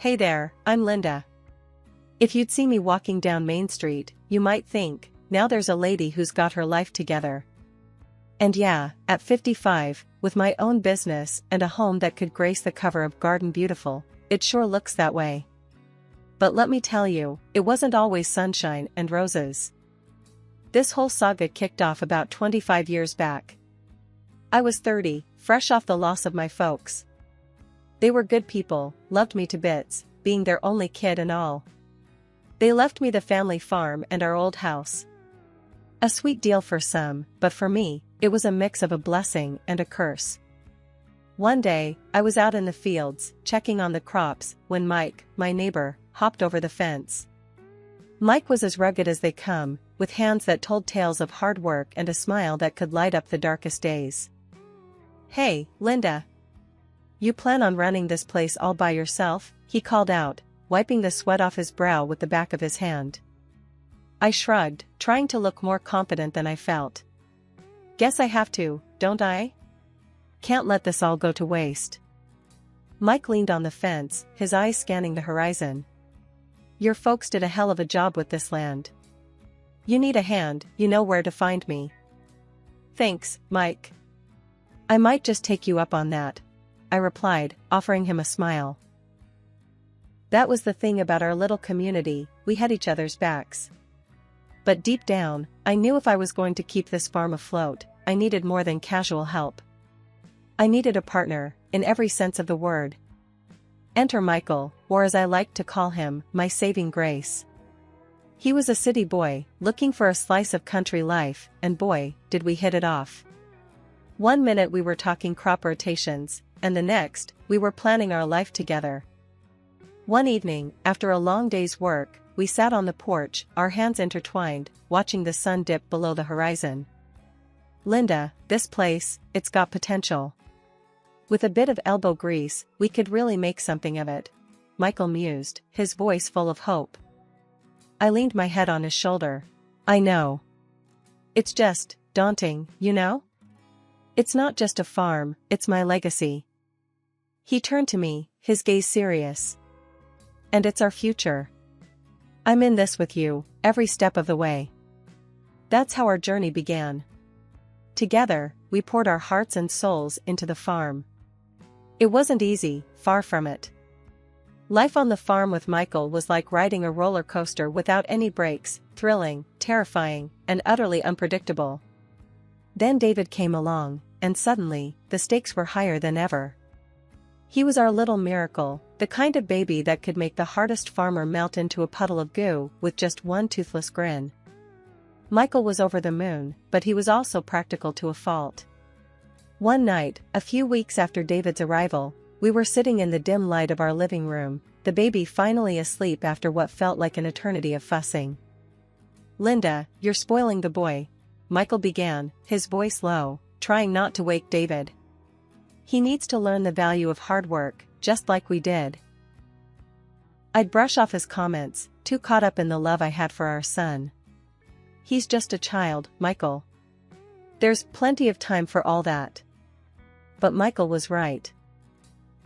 Hey there, I'm Linda. If you'd see me walking down Main Street, you might think, now there's a lady who's got her life together. And yeah, at 55, with my own business and a home that could grace the cover of Garden Beautiful, it sure looks that way. But let me tell you, it wasn't always sunshine and roses. This whole saga kicked off about 25 years back. I was 30, fresh off the loss of my folks. They were good people, loved me to bits, being their only kid and all. They left me the family farm and our old house. A sweet deal for some, but for me, it was a mix of a blessing and a curse. One day, I was out in the fields, checking on the crops, when Mike, my neighbor, hopped over the fence. Mike was as rugged as they come, with hands that told tales of hard work and a smile that could light up the darkest days. "Hey, Linda. You plan on running this place all by yourself?" he called out, wiping the sweat off his brow with the back of his hand. I shrugged, trying to look more confident than I felt. "Guess I have to, don't I? Can't let this all go to waste." Mike leaned on the fence, his eyes scanning the horizon. "Your folks did a hell of a job with this land. You need a hand, you know where to find me." "Thanks, Mike. I might just take you up on that," I replied, offering him a smile. That was the thing about our little community, we had each other's backs. But deep down, I knew if I was going to keep this farm afloat, I needed more than casual help. I needed a partner, in every sense of the word. Enter Michael, or as I liked to call him, my saving grace. He was a city boy, looking for a slice of country life, and boy, did we hit it off. One minute we were talking crop rotations, and the next, we were planning our life together. One evening, after a long day's work, we sat on the porch, our hands intertwined, watching the sun dip below the horizon. "Linda, this place, it's got potential. With a bit of elbow grease, we could really make something of it," Michael mused, his voice full of hope. I leaned my head on his shoulder. "I know. It's just daunting, you know? It's not just a farm, it's my legacy." He turned to me, his gaze serious. "And it's our future. I'm in this with you, every step of the way." That's how our journey began. Together, we poured our hearts and souls into the farm. It wasn't easy, far from it. Life on the farm with Michael was like riding a roller coaster without any brakes, thrilling, terrifying, and utterly unpredictable. Then David came along, and suddenly, the stakes were higher than ever. He was our little miracle, the kind of baby that could make the hardest farmer melt into a puddle of goo with just one toothless grin. Michael was over the moon, but he was also practical to a fault. One night, a few weeks after David's arrival, we were sitting in the dim light of our living room, the baby finally asleep after what felt like an eternity of fussing. "Linda, you're spoiling the boy," Michael began, his voice low, trying not to wake David. "He needs to learn the value of hard work, just like we did." I'd brush off his comments, too caught up in the love I had for our son. "He's just a child, Michael. There's plenty of time for all that." But Michael was right.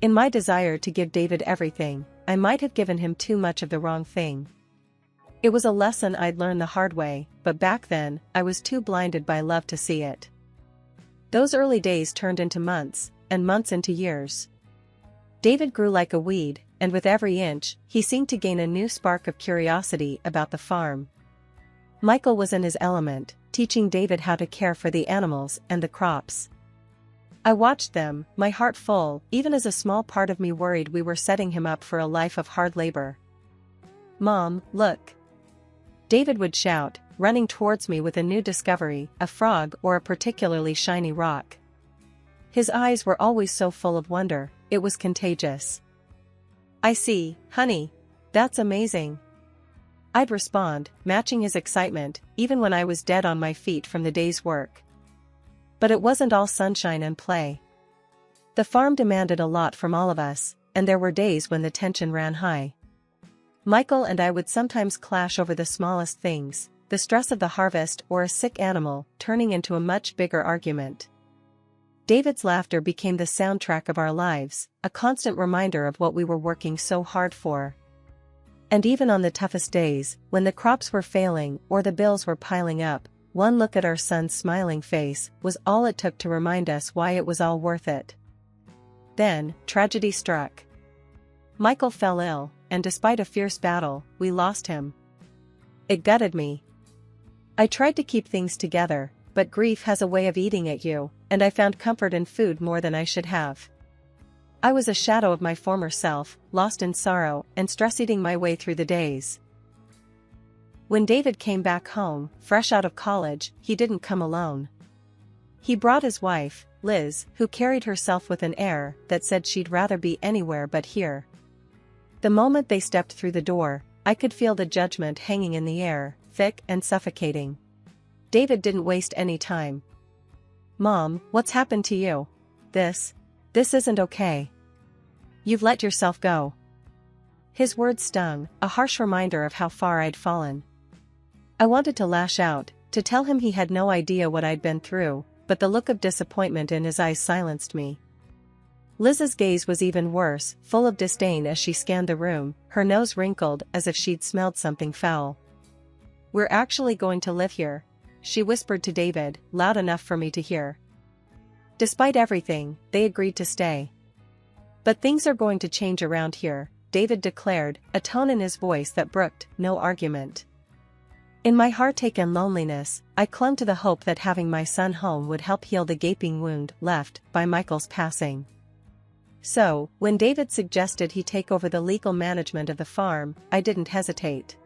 In my desire to give David everything, I might have given him too much of the wrong thing. It was a lesson I'd learned the hard way, but back then, I was too blinded by love to see it. Those early days turned into months, and months into years. David grew like a weed, and with every inch, he seemed to gain a new spark of curiosity about the farm. Michael was in his element, teaching David how to care for the animals and the crops. I watched them, my heart full, even as a small part of me worried we were setting him up for a life of hard labor. "Mom, look!" David would shout, running towards me with a new discovery, a frog or a particularly shiny rock. His eyes were always so full of wonder, it was contagious. "I see, honey. That's amazing." I'd respond, matching his excitement, even when I was dead on my feet from the day's work. But it wasn't all sunshine and play. The farm demanded a lot from all of us, and there were days when the tension ran high. Michael and I would sometimes clash over the smallest things, the stress of the harvest or a sick animal turning into a much bigger argument. David's laughter became the soundtrack of our lives, a constant reminder of what we were working so hard for. And even on the toughest days, when the crops were failing or the bills were piling up, one look at our son's smiling face was all it took to remind us why it was all worth it. Then, tragedy struck. Michael fell ill, and despite a fierce battle, we lost him. It gutted me. I tried to keep things together, but grief has a way of eating at you, and I found comfort in food more than I should have. I was a shadow of my former self, lost in sorrow and stress-eating my way through the days. When David came back home, fresh out of college, he didn't come alone. He brought his wife, Liz, who carried herself with an air that said she'd rather be anywhere but here. The moment they stepped through the door, I could feel the judgment hanging in the air, thick and suffocating. David didn't waste any time. "Mom, what's happened to you? This isn't okay. You've let yourself go." His words stung, a harsh reminder of how far I'd fallen. I wanted to lash out, to tell him he had no idea what I'd been through, but the look of disappointment in his eyes silenced me. Liz's gaze was even worse, full of disdain as she scanned the room, her nose wrinkled as if she'd smelled something foul. "We're actually going to live here," she whispered to David, loud enough for me to hear. Despite everything, they agreed to stay. "But things are going to change around here," David declared, a tone in his voice that brooked no argument. In my heartache and loneliness, I clung to the hope that having my son home would help heal the gaping wound left by Michael's passing. So, when David suggested he take over the legal management of the farm, I didn't hesitate.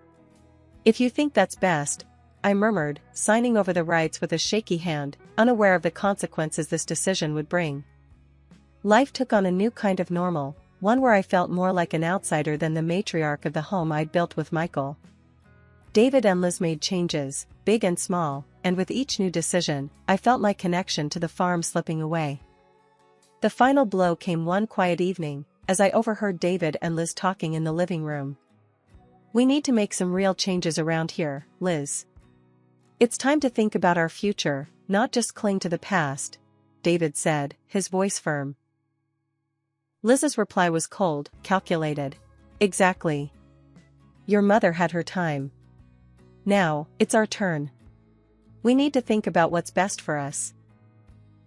"If you think that's best," I murmured, signing over the rights with a shaky hand, unaware of the consequences this decision would bring. Life took on a new kind of normal, one where I felt more like an outsider than the matriarch of the home I'd built with Michael. David and Liz made changes, big and small, and with each new decision, I felt my connection to the farm slipping away. The final blow came one quiet evening, as I overheard David and Liz talking in the living room. "We need to make some real changes around here, Liz. It's time to think about our future, not just cling to the past," David said, his voice firm. Liz's reply was cold, calculated. "Exactly. Your mother had her time. Now, it's our turn. We need to think about what's best for us."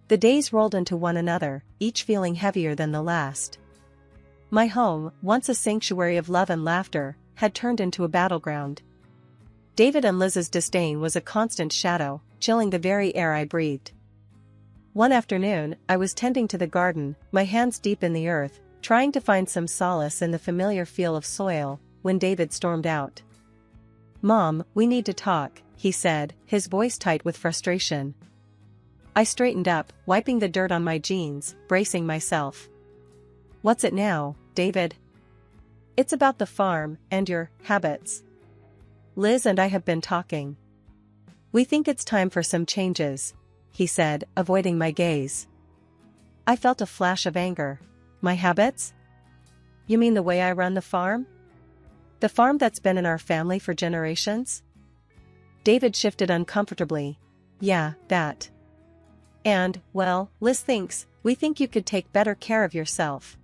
The days rolled into one another, each feeling heavier than the last. My home, once a sanctuary of love and laughter, had turned into a battleground. David and Liz's disdain was a constant shadow, chilling the very air I breathed. One afternoon, I was tending to the garden, my hands deep in the earth, trying to find some solace in the familiar feel of soil, when David stormed out. "Mom, we need to talk," he said, his voice tight with frustration. I straightened up, wiping the dirt on my jeans, bracing myself. "What's it now, David?" "It's about the farm, and your habits. Liz and I have been talking. We think it's time for some changes," he said, avoiding my gaze. I felt a flash of anger. "My habits? You mean the way I run the farm? The farm that's been in our family for generations?" David shifted uncomfortably. "Yeah, that. And, well, Liz thinks, we think you could take better care of yourself.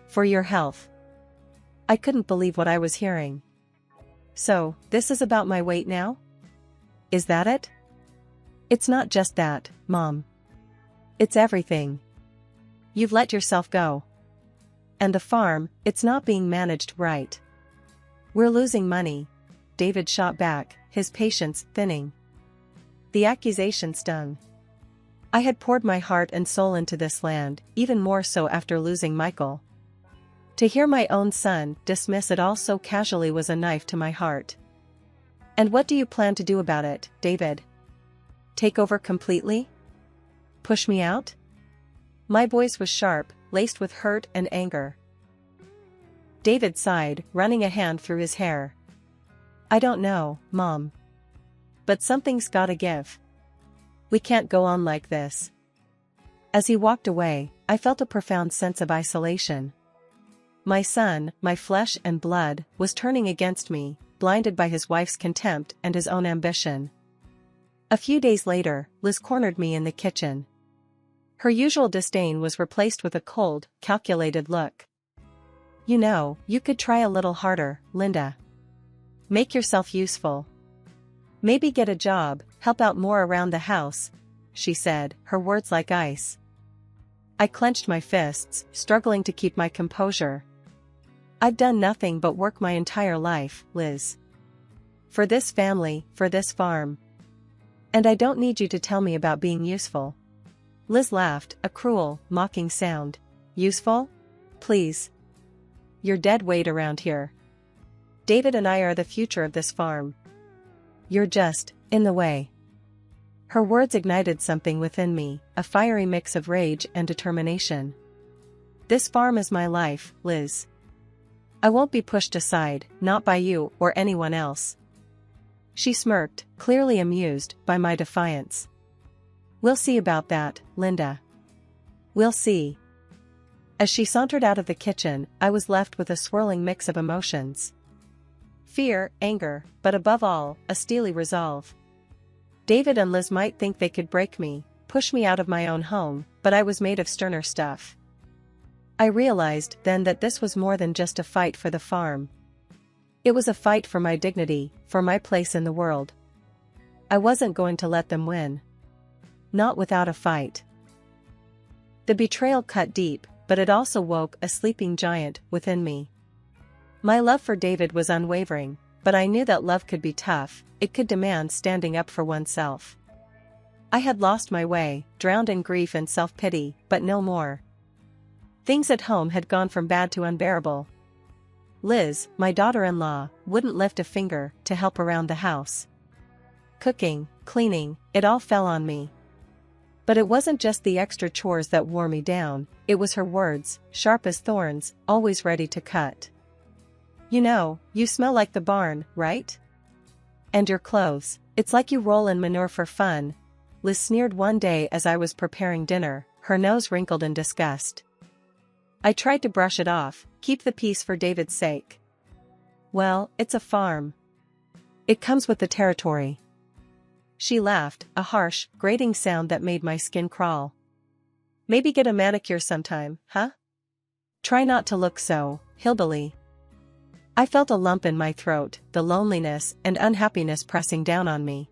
For your health." I couldn't believe what I was hearing. "So, this is about my weight now? Is that it?" "It's not just that, Mom. It's everything. You've let yourself go. And the farm, it's not being managed right. We're losing money," David shot back, his patience thinning. The accusation stung. I had poured my heart and soul into this land, even more so after losing Michael. To hear my own son dismiss it all so casually was a knife to my heart. "And what do you plan to do about it, David? Take over completely? Push me out?" My voice was sharp, laced with hurt and anger. David sighed, running a hand through his hair. "I don't know, Mom. But something's gotta give. We can't go on like this." As he walked away, I felt a profound sense of isolation. My son, my flesh and blood, was turning against me, blinded by his wife's contempt and his own ambition. A few days later, Liz cornered me in the kitchen. Her usual disdain was replaced with a cold, calculated look. You know, you could try a little harder, Linda. Make yourself useful. Maybe get a job, help out more around the house, she said, her words like ice. I clenched my fists, struggling to keep my composure. I've done nothing but work my entire life, Liz. For this family, for this farm. And I don't need you to tell me about being useful. Liz laughed, a cruel, mocking sound. Useful? Please. You're dead weight around here. David and I are the future of this farm. You're just in the way. Her words ignited something within me, a fiery mix of rage and determination. This farm is my life, Liz. I won't be pushed aside, not by you or anyone else. She smirked, clearly amused by my defiance. We'll see about that, Linda. We'll see. As she sauntered out of the kitchen, I was left with a swirling mix of emotions. Fear, anger, but above all, a steely resolve. David and Liz might think they could break me, push me out of my own home, but I was made of sterner stuff. I realized then that this was more than just a fight for the farm. It was a fight for my dignity, for my place in the world. I wasn't going to let them win. Not without a fight. The betrayal cut deep, but it also woke a sleeping giant within me. My love for David was unwavering, but I knew that love could be tough, it could demand standing up for oneself. I had lost my way, drowned in grief and self-pity, but no more. Things at home had gone from bad to unbearable. Liz, my daughter-in-law, wouldn't lift a finger to help around the house. Cooking, cleaning, it all fell on me. But it wasn't just the extra chores that wore me down, it was her words, sharp as thorns, always ready to cut. You know, you smell like the barn, right? And your clothes, it's like you roll in manure for fun, Liz sneered one day as I was preparing dinner, her nose wrinkled in disgust. I tried to brush it off, keep the peace for David's sake. Well, it's a farm. It comes with the territory. She laughed, a harsh, grating sound that made my skin crawl. Maybe get a manicure sometime, huh? Try not to look so hillbilly. I felt a lump in my throat, the loneliness and unhappiness pressing down on me.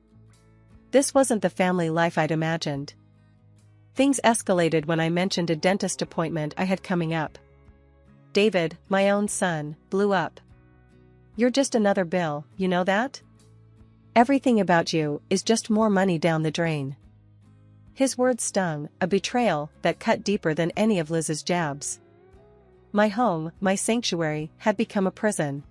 This wasn't the family life I'd imagined. Things escalated when I mentioned a dentist appointment I had coming up. David, my own son, blew up. You're just another bill, you know that? Everything about you is just more money down the drain. His words stung, a betrayal that cut deeper than any of Liz's jabs. My home, my sanctuary, had become a prison.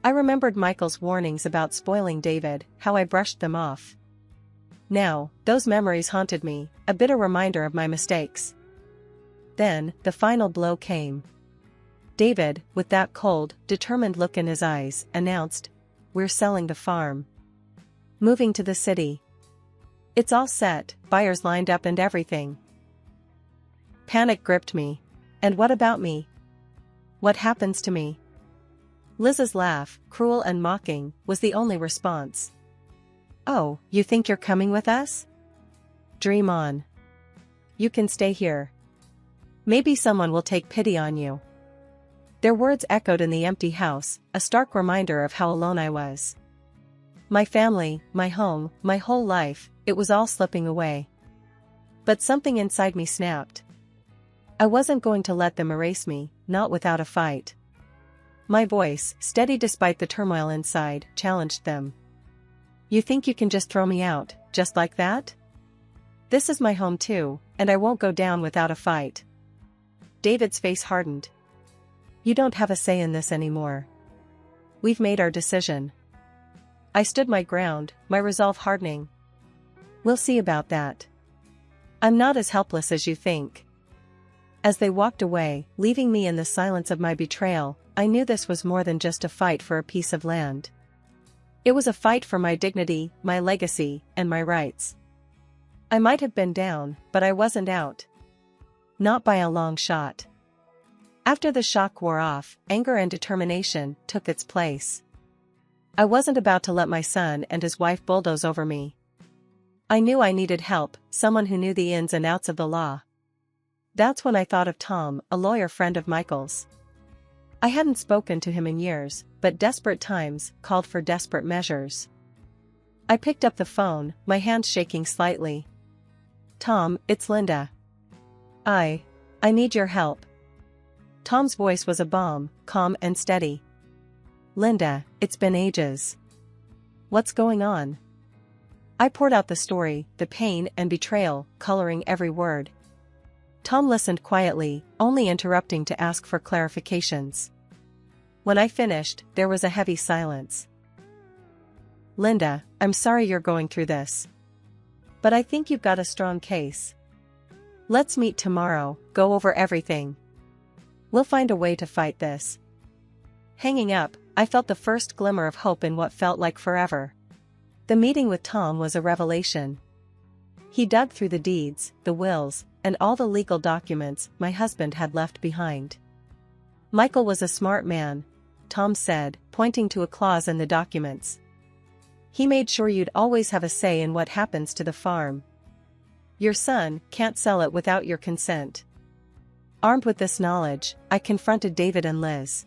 I remembered Michael's warnings about spoiling David, how I brushed them off. Now, those memories haunted me, a bitter reminder of my mistakes. Then, the final blow came. David, with that cold, determined look in his eyes, announced, "We're selling the farm. Moving to the city. It's all set, buyers lined up and everything." Panic gripped me. And what about me? What happens to me? Liz's laugh, cruel and mocking, was the only response. Oh, you think you're coming with us? Dream on. You can stay here. Maybe someone will take pity on you. Their words echoed in the empty house, a stark reminder of how alone I was. My family, my home, my whole life, it was all slipping away. But something inside me snapped. I wasn't going to let them erase me, not without a fight. My voice, steady despite the turmoil inside, challenged them. You think you can just throw me out, just like that? This is my home too, and I won't go down without a fight. David's face hardened. You don't have a say in this anymore. We've made our decision. I stood my ground, my resolve hardening. We'll see about that. I'm not as helpless as you think. As they walked away, leaving me in the silence of my betrayal, I knew this was more than just a fight for a piece of land. It was a fight for my dignity, my legacy, and my rights. I might have been down, but I wasn't out. Not by a long shot. After the shock wore off, anger and determination took its place. I wasn't about to let my son and his wife bulldoze over me. I knew I needed help, someone who knew the ins and outs of the law. That's when I thought of Tom, a lawyer friend of Michael's. I hadn't spoken to him in years, but desperate times called for desperate measures. I picked up the phone, my hand shaking slightly. "Tom, it's Linda. I need your help." Tom's voice was a balm, calm and steady. "Linda, it's been ages. What's going on?" I poured out the story, the pain and betrayal, coloring every word. Tom listened quietly, only interrupting to ask for clarifications. When I finished, there was a heavy silence. "Linda, I'm sorry you're going through this. But I think you've got a strong case. Let's meet tomorrow, go over everything. We'll find a way to fight this." Hanging up, I felt the first glimmer of hope in what felt like forever. The meeting with Tom was a revelation. He dug through the deeds, the wills, and all the legal documents my husband had left behind. "Michael was a smart man," Tom said, pointing to a clause in the documents. "He made sure you'd always have a say in what happens to the farm. Your son can't sell it without your consent." Armed with this knowledge, I confronted David and Liz.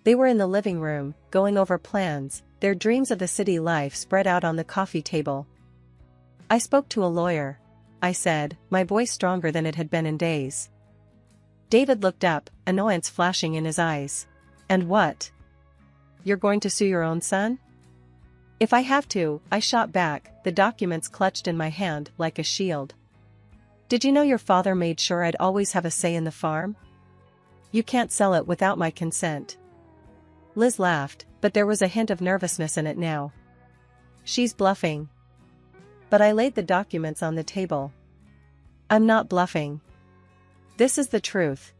They were in the living room, going over plans, their dreams of the city life spread out on the coffee table. "I spoke to a lawyer," I said, my voice stronger than it had been in days. David looked up, annoyance flashing in his eyes. "And what? You're going to sue your own son?" "If I have to," I shot back, the documents clutched in my hand like a shield. "Did you know your father made sure I'd always have a say in the farm? You can't sell it without my consent." Liz laughed, but there was a hint of nervousness in it now. "She's bluffing." But I laid the documents on the table. "I'm not bluffing. This is the truth.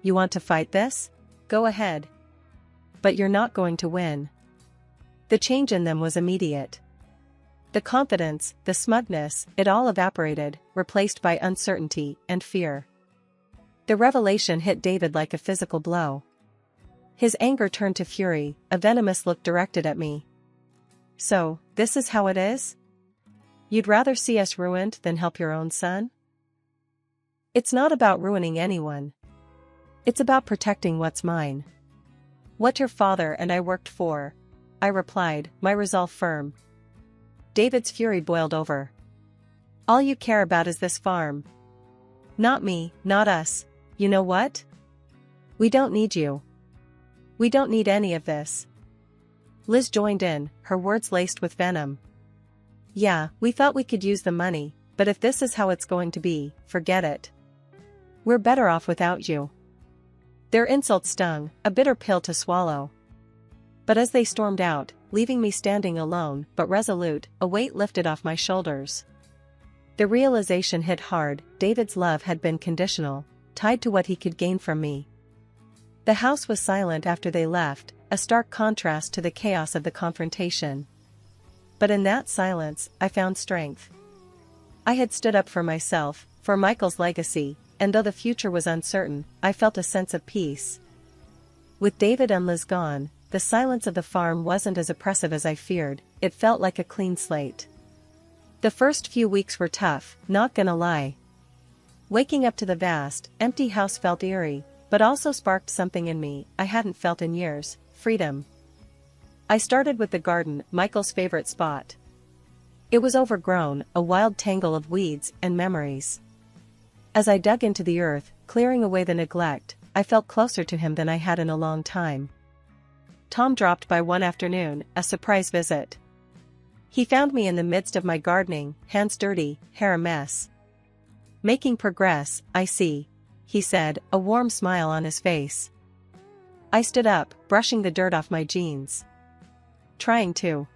You want to fight this? Go ahead. But you're not going to win." The change in them was immediate. The confidence, the smugness, it all evaporated, replaced by uncertainty and fear. The revelation hit David like a physical blow. His anger turned to fury, a venomous look directed at me. "So, this is how it is? You'd rather see us ruined than help your own son?" "It's not about ruining anyone. It's about protecting what's mine. What your father and I worked for," I replied, my resolve firm. David's fury boiled over. "All you care about is this farm. Not me, not us. You know what? We don't need you. We don't need any of this." Liz joined in, her words laced with venom. "Yeah, we thought we could use the money, but if this is how it's going to be, forget it. We're better off without you." Their insults stung, a bitter pill to swallow. But as they stormed out, leaving me standing alone but resolute, a weight lifted off my shoulders. The realization hit hard, David's love had been conditional, tied to what he could gain from me. The house was silent after they left, a stark contrast to the chaos of the confrontation. But in that silence, I found strength. I had stood up for myself, for Michael's legacy, and though the future was uncertain, I felt a sense of peace. With David and Liz gone, the silence of the farm wasn't as oppressive as I feared, it felt like a clean slate. The first few weeks were tough, not gonna lie. Waking up to the vast, empty house felt eerie, but also sparked something in me I hadn't felt in years: freedom. I started with the garden, Michael's favorite spot. It was overgrown, a wild tangle of weeds and memories. As I dug into the earth, clearing away the neglect, I felt closer to him than I had in a long time. Tom dropped by one afternoon, a surprise visit. He found me in the midst of my gardening, hands dirty, hair a mess. "Making progress, I see," he said, a warm smile on his face. I stood up, brushing the dirt off my jeans. "Trying to.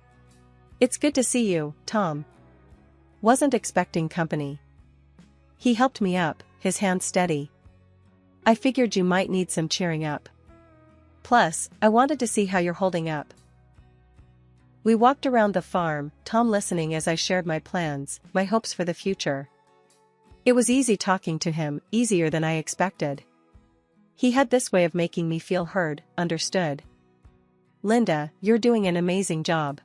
It's good to see you, Tom. Wasn't expecting company." He helped me up, his hand steady. "I figured you might need some cheering up. Plus, I wanted to see how you're holding up." We walked around the farm, Tom listening as I shared my plans, my hopes for the future. It was easy talking to him, easier than I expected. He had this way of making me feel heard, understood. "Linda, you're doing an amazing job.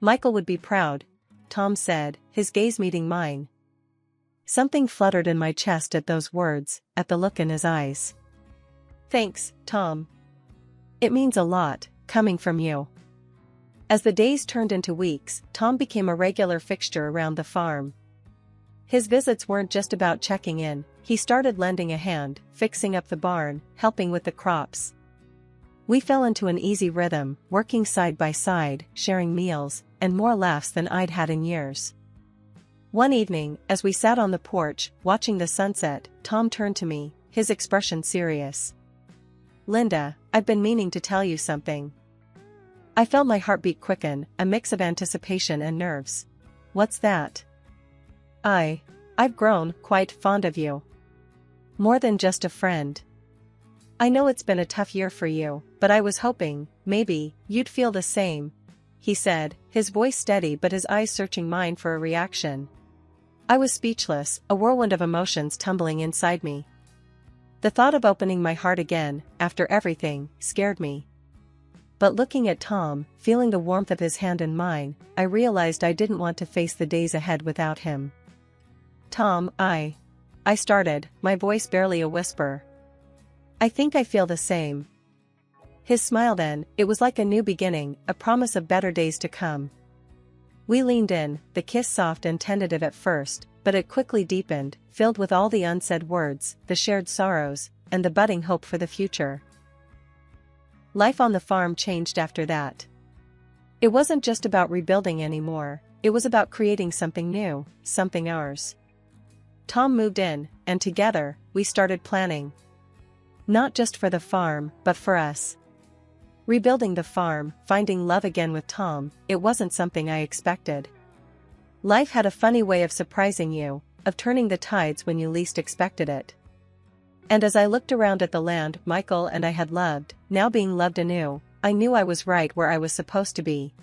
Michael would be proud. Tom said, his gaze meeting mine. Something fluttered in my chest at those words, at the look in his eyes. Thanks, Tom. It means a lot, coming from you. As the days turned into weeks, Tom became a regular fixture around the farm. His visits weren't just about checking in, he started lending a hand, fixing up the barn, helping with the crops. We fell into an easy rhythm, working side by side, sharing meals, and more laughs than I'd had in years. One evening, as we sat on the porch, watching the sunset, Tom turned to me, his expression serious. Linda, I've been meaning to tell you something. I felt my heartbeat quicken, a mix of anticipation and nerves. What's that? I've grown quite fond of you. More than just a friend. I know it's been a tough year for you, but I was hoping, maybe, you'd feel the same, he said, his voice steady but his eyes searching mine for a reaction. I was speechless, a whirlwind of emotions tumbling inside me. The thought of opening my heart again, after everything, scared me. But looking at Tom, feeling the warmth of his hand in mine, I realized I didn't want to face the days ahead without him. Tom, I started, my voice barely a whisper. I think I feel the same. His smile then, it was like a new beginning, a promise of better days to come. We leaned in, the kiss soft and tentative at first, but it quickly deepened, filled with all the unsaid words, the shared sorrows, and the budding hope for the future. Life on the farm changed after that. It wasn't just about rebuilding anymore, it was about creating something new, something ours. Tom moved in, and together, we started planning. Not just for the farm, but for us. Rebuilding the farm, finding love again with Tom, it wasn't something I expected. Life had a funny way of surprising you, of turning the tides when you least expected it. And as I looked around at the land Michael and I had loved, now being loved anew, I knew I was right where I was supposed to be.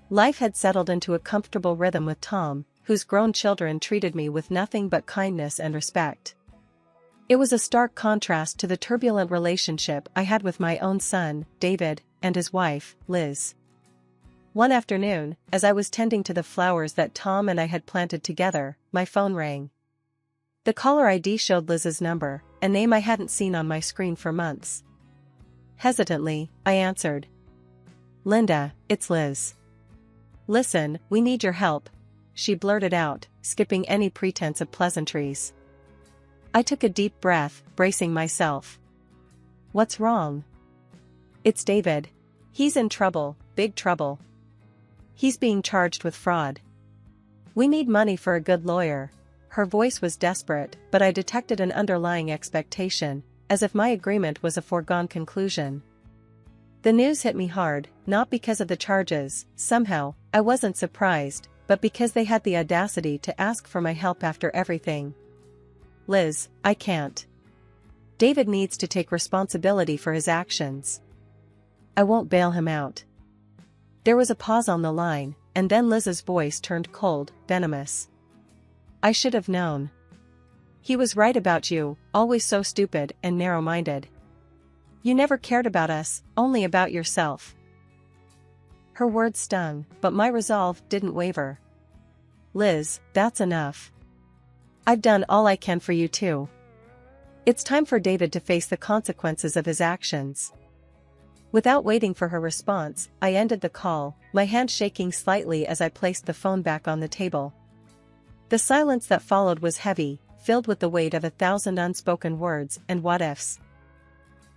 Life had settled into a comfortable rhythm with Tom, whose grown children treated me with nothing but kindness and respect. It was a stark contrast to the turbulent relationship I had with my own son, David, and his wife, Liz. One afternoon, as I was tending to the flowers that Tom and I had planted together, my phone rang. The caller ID showed Liz's number, a name I hadn't seen on my screen for months. Hesitantly, I answered. Linda, it's Liz. Listen, we need your help, she blurted out, skipping any pretense of pleasantries. I took a deep breath, bracing myself. What's wrong? It's David. He's in trouble, big trouble. He's being charged with fraud. We need money for a good lawyer. Her voice was desperate, but I detected an underlying expectation, as if my agreement was a foregone conclusion. The news hit me hard, not because of the charges, somehow, I wasn't surprised, but because they had the audacity to ask for my help after everything. Liz, I can't. David needs to take responsibility for his actions. I won't bail him out. There was a pause on the line, and then Liz's voice turned cold, venomous. I should have known. He was right about you, always so stupid and narrow-minded. You never cared about us, only about yourself. Her words stung, but my resolve didn't waver. Liz, that's enough. I've done all I can for you too. It's time for David to face the consequences of his actions. Without waiting for her response, I ended the call, my hand shaking slightly as I placed the phone back on the table. The silence that followed was heavy, filled with the weight of 1,000 unspoken words and what-ifs.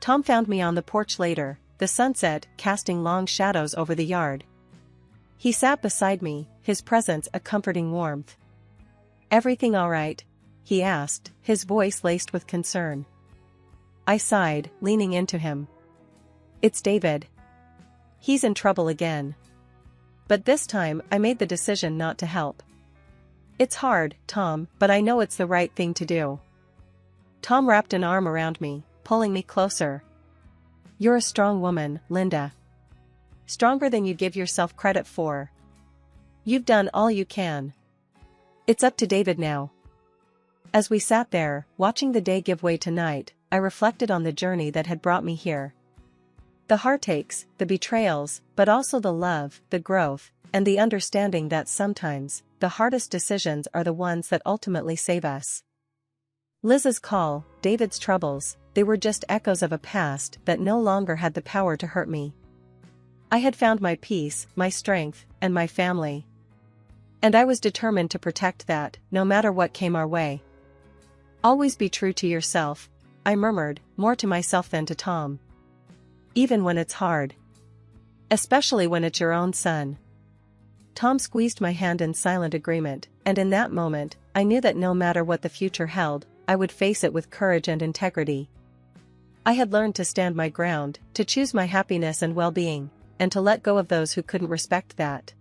Tom found me on the porch later, the sunset casting long shadows over the yard. He sat beside me, his presence a comforting warmth. Everything all right? He asked, his voice laced with concern. I sighed, leaning into him. It's David. He's in trouble again. But this time I made the decision not to help. It's hard, Tom, but I know it's the right thing to do. Tom wrapped an arm around me, pulling me closer. You're a strong woman, Linda. Stronger than you give yourself credit for. You've done all you can. It's up to David now. As we sat there, watching the day give way to night, I reflected on the journey that had brought me here. The heartaches, the betrayals, but also the love, the growth, and the understanding that sometimes, the hardest decisions are the ones that ultimately save us. Liz's call, David's troubles, they were just echoes of a past that no longer had the power to hurt me. I had found my peace, my strength, and my family. And I was determined to protect that, no matter what came our way. Always be true to yourself, I murmured, more to myself than to Tom. Even when it's hard. Especially when it's your own son. Tom squeezed my hand in silent agreement, and in that moment, I knew that no matter what the future held, I would face it with courage and integrity. I had learned to stand my ground, to choose my happiness and well-being, and to let go of those who couldn't respect that.